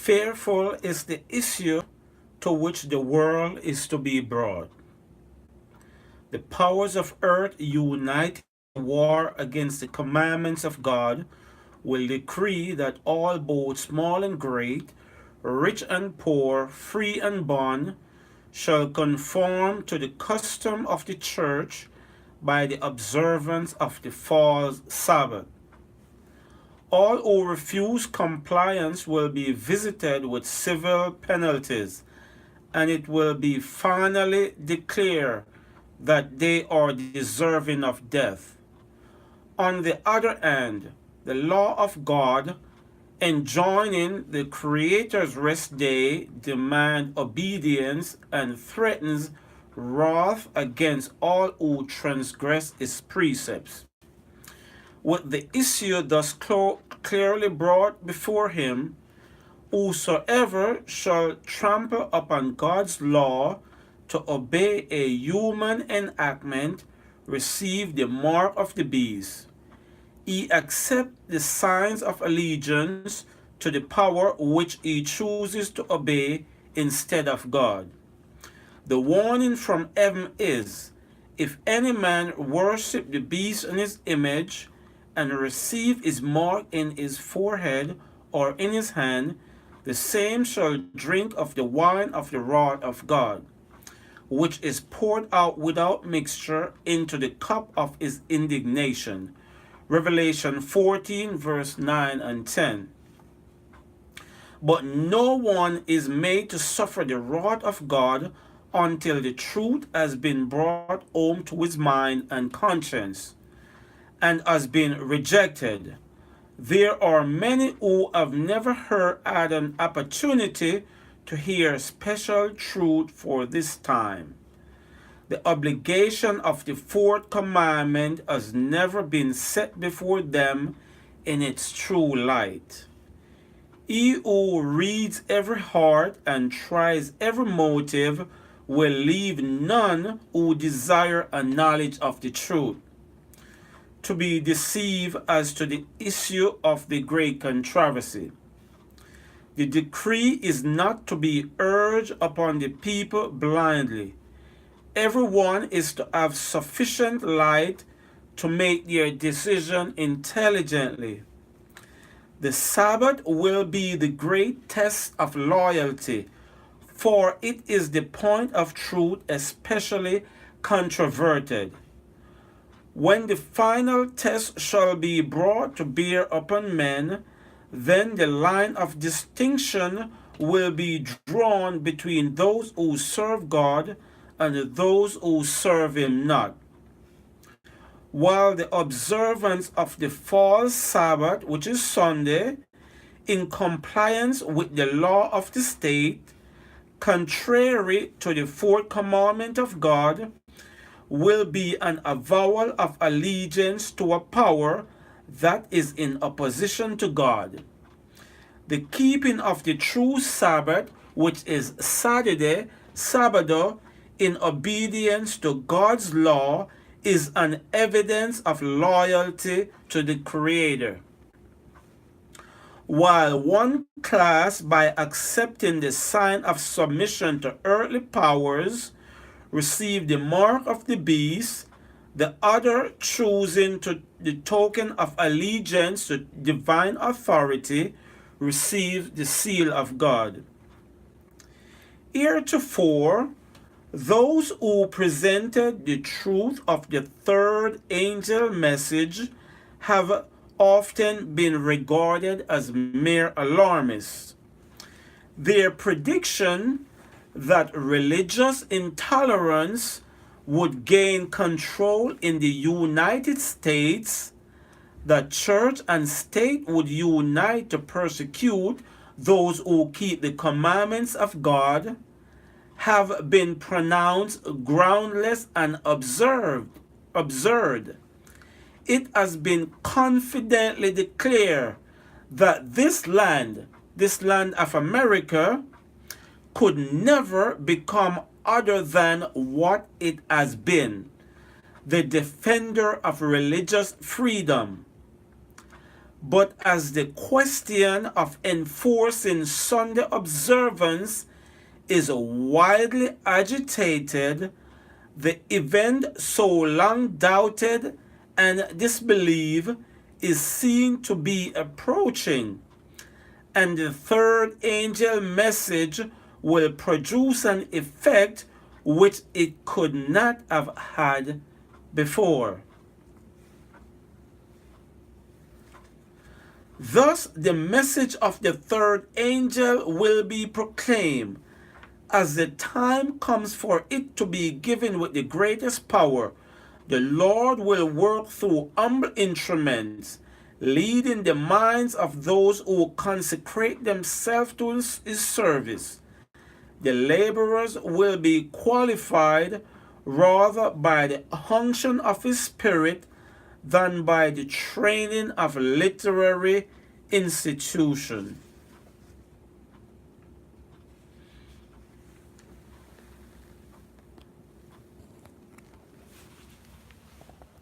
Fearful is the issue to which the world is to be brought. The powers of earth united in war against the commandments of God will decree that all, both small and great, rich and poor, free and bond, shall conform to the custom of the church by the observance of the false Sabbath. All who refuse compliance will be visited with civil penalties, and it will be finally declared that they are deserving of death. On the other hand, the law of God, enjoining the Creator's rest day, demands obedience and threatens wrath against all who transgress its precepts. With the issue thus clearly brought before him, whosoever shall trample upon God's law to obey a human enactment receive the mark of the beast. He accepts the signs of allegiance to the power which he chooses to obey instead of God. The warning from heaven is, if any man worship the beast in his image, and receive his mark in his forehead or in his hand, the same shall drink of the wine of the wrath of God, which is poured out without mixture into the cup of his indignation. Revelation 14, verse 9 and 10. But no one is made to suffer the wrath of God until the truth has been brought home to his mind and conscience, and has been rejected. There are many who have never had an opportunity to hear special truth for this time. The obligation of the fourth commandment has never been set before them in its true light. He who reads every heart and tries every motive will leave none who desire a knowledge of the truth to be deceived as to the issue of the great controversy. The decree is not to be urged upon the people blindly. Everyone is to have sufficient light to make their decision intelligently. The Sabbath will be the great test of loyalty, for it is the point of truth especially controverted. When the final test shall be brought to bear upon men, then the line of distinction will be drawn between those who serve God and those who serve him not. While the observance of the false Sabbath, which is Sunday, in compliance with the law of the state, contrary to the fourth commandment of God, will be an avowal of allegiance to a power that is in opposition to God. The keeping of the true Sabbath, which is Saturday, Sabbath, in obedience to God's law, is an evidence of loyalty to the Creator. While one class, by accepting the sign of submission to earthly powers, receive the mark of the beast, the other, choosing to the token of allegiance to divine authority, receive the seal of God. Heretofore, those who presented the truth of the third angel message have often been regarded as mere alarmists. Their prediction that religious intolerance would gain control in the United States, that church and state would unite to persecute those who keep the commandments of God, have been pronounced groundless and absurd. It has been confidently declared that this land of America, could never become other than what it has been, the defender of religious freedom. but as the question of enforcing Sunday observance is widely agitated, the event so long doubted and disbelieved is seen to be approaching, and the third angel message will produce an effect which it could not have had before. Thus, the message of the third angel will be proclaimed. As the time comes for it to be given with the greatest power, the Lord will work through humble instruments, leading the minds of those who consecrate themselves to his service. The laborers will be qualified rather by the unction of his spirit than by the training of literary institution.